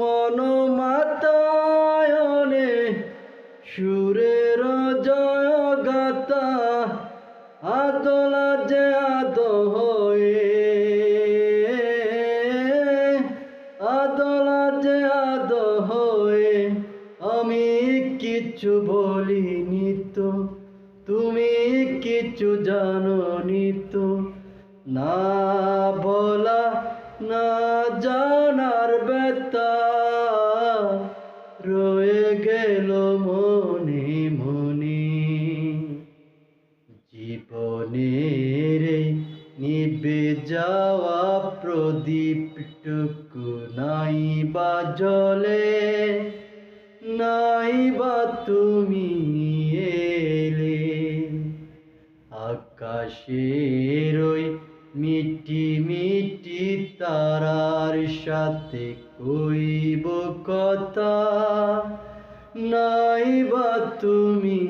মনোমাতায়নে সুরের জয়গাতা আদলা যে আদ হয়ে, আদলা যে আদ হয়ে আমি কিচ্ছু বলিনি তো, তুমি কিচ্ছু জানোনি তো। না বলা না জানার ব্যথা রয়ে গেল মনে মনে। জীবনের নিভে যাওয়া প্রদীপটুকু নাই বা জ্বলে, নাই বা তুমি এলে। আকাশের ওই মিটি মিটি তারার সাথে কইব কথা, নাই বা তুমি